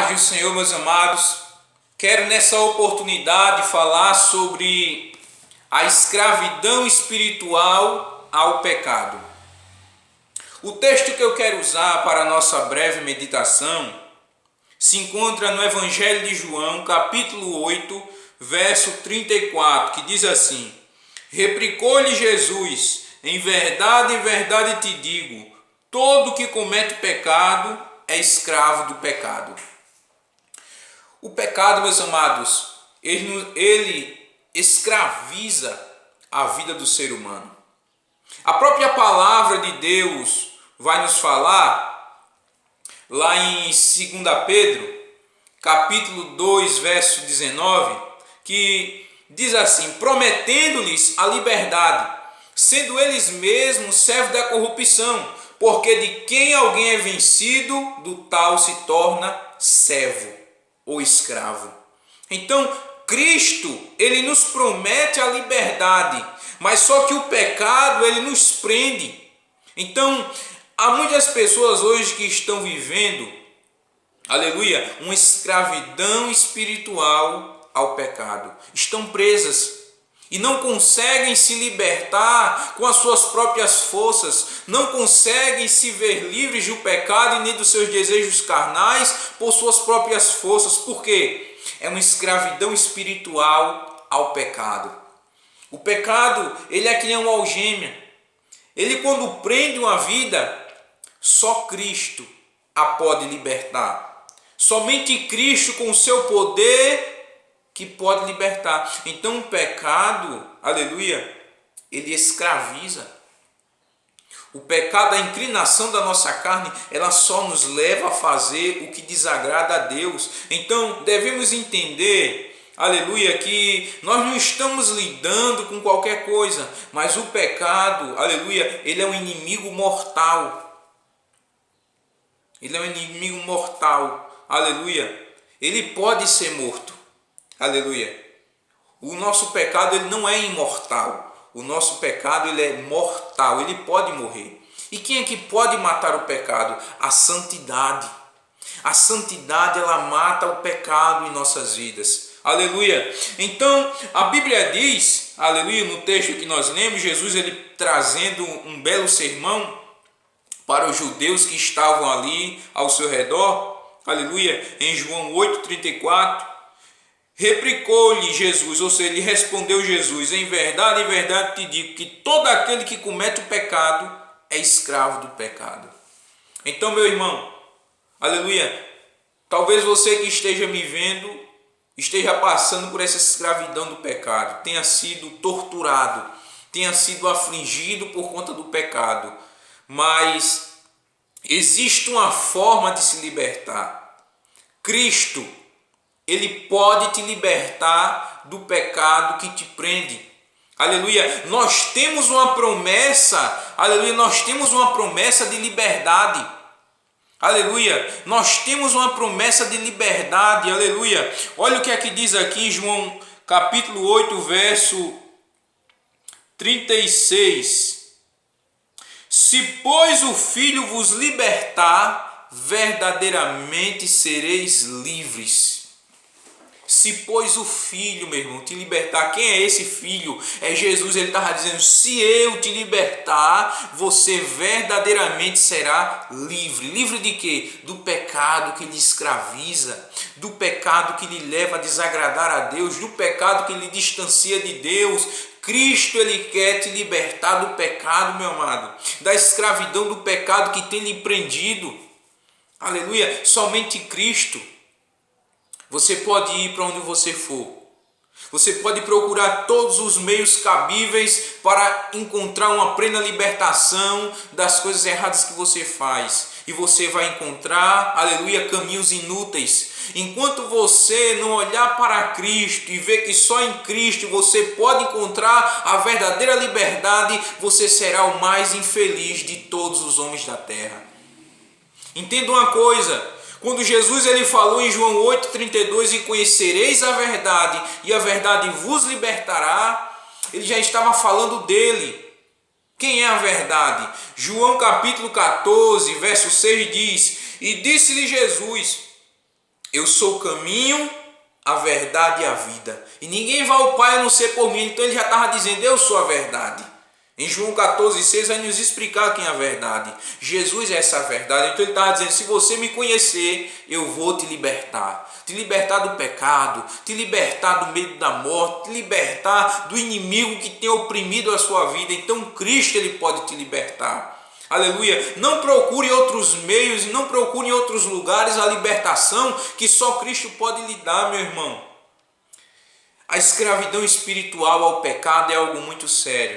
paz do Senhor, meus amados. Quero nessa oportunidade falar sobre a escravidão espiritual ao pecado. O texto que eu quero usar para a nossa breve meditação se encontra no Evangelho de João, capítulo 8, verso 34, que diz assim: Replicou-lhe Jesus: em verdade te digo, todo que comete pecado é escravo do pecado. O pecado, meus amados, ele escraviza a vida do ser humano. A própria palavra de Deus vai nos falar, lá em 2 Pedro, capítulo 2, verso 19, que diz assim: prometendo-lhes a liberdade, sendo eles mesmos servos da corrupção, porque de quem alguém é vencido, do tal se torna servo ou escravo. Então, Cristo, ele nos promete a liberdade, mas só que o pecado, ele nos prende. Então, há muitas pessoas hoje que estão vivendo, aleluia, uma escravidão espiritual ao pecado. Estão presas e não conseguem se libertar com as suas próprias forças, não conseguem se ver livres do pecado e nem dos seus desejos carnais por suas próprias forças. Por quê? É uma escravidão espiritual ao pecado. O pecado, ele é que nem uma algema. Ele, quando prende uma vida, só Cristo a pode libertar. Somente Cristo, com o seu poder, que pode libertar. Então o pecado, aleluia, ele escraviza. O pecado, a inclinação da nossa carne, ela só nos leva a fazer o que desagrada a Deus. Então devemos entender, aleluia, que nós não estamos lidando com qualquer coisa, mas o pecado, aleluia, ele é um inimigo mortal. Ele é um inimigo mortal, aleluia. Ele pode ser morto. Aleluia. O nosso pecado, ele não é imortal. O nosso pecado, ele é mortal. Ele pode morrer. E quem é que pode matar o pecado? A santidade. A santidade, ela mata o pecado em nossas vidas. Aleluia. Então, a Bíblia diz, aleluia, no texto que nós lemos, Jesus, ele trazendo um belo sermão para os judeus que estavam ali ao seu redor. Aleluia. Em João 8:34. Replicou-lhe Jesus, ou seja, lhe respondeu Jesus: em verdade te digo que todo aquele que comete o pecado é escravo do pecado. Então, meu irmão, aleluia, talvez você que esteja me vendo, esteja passando por essa escravidão do pecado, tenha sido torturado, tenha sido afligido por conta do pecado, mas existe uma forma de se libertar. Cristo, ele pode te libertar do pecado que te prende. Aleluia. Nós temos uma promessa. Aleluia. Nós temos uma promessa de liberdade. Aleluia. Nós temos uma promessa de liberdade. Aleluia. Olha o que é que diz aqui em João capítulo 8, verso 36. Se, pois, o Filho vos libertar, verdadeiramente sereis livres. Se, pois, o Filho, meu irmão, te libertar, quem é esse Filho? É Jesus. Ele estava dizendo: se eu te libertar, você verdadeiramente será livre. Livre de quê? Do pecado que lhe escraviza, do pecado que lhe leva a desagradar a Deus, do pecado que lhe distancia de Deus. Cristo, ele quer te libertar do pecado, meu amado, da escravidão do pecado que tem lhe prendido. Aleluia. Somente Cristo. Você pode ir para onde você for. Você pode procurar todos os meios cabíveis para encontrar uma plena libertação das coisas erradas que você faz. E você vai encontrar, aleluia, caminhos inúteis. Enquanto você não olhar para Cristo e ver que só em Cristo você pode encontrar a verdadeira liberdade, você será o mais infeliz de todos os homens da terra. Entenda uma coisa. Quando Jesus, ele falou em João 8:32, e conhecereis a verdade, e a verdade vos libertará, ele já estava falando dele. Quem é a verdade? João capítulo 14, verso 6 diz: e disse-lhe Jesus: Eu sou o caminho, a verdade e a vida. E ninguém vai ao Pai a não ser por mim. Então ele já estava dizendo, eu sou a verdade. Em João 14,6 vai nos explicar quem é a verdade. Jesus é essa verdade. Então ele estava dizendo, se você me conhecer, eu vou te libertar. Te libertar do pecado, te libertar do medo da morte, te libertar do inimigo que tem oprimido a sua vida. Então Cristo ele pode te libertar. Aleluia. Não procure outros meios, não procure em outros lugares a libertação que só Cristo pode lhe dar, meu irmão. A escravidão espiritual ao pecado é algo muito sério.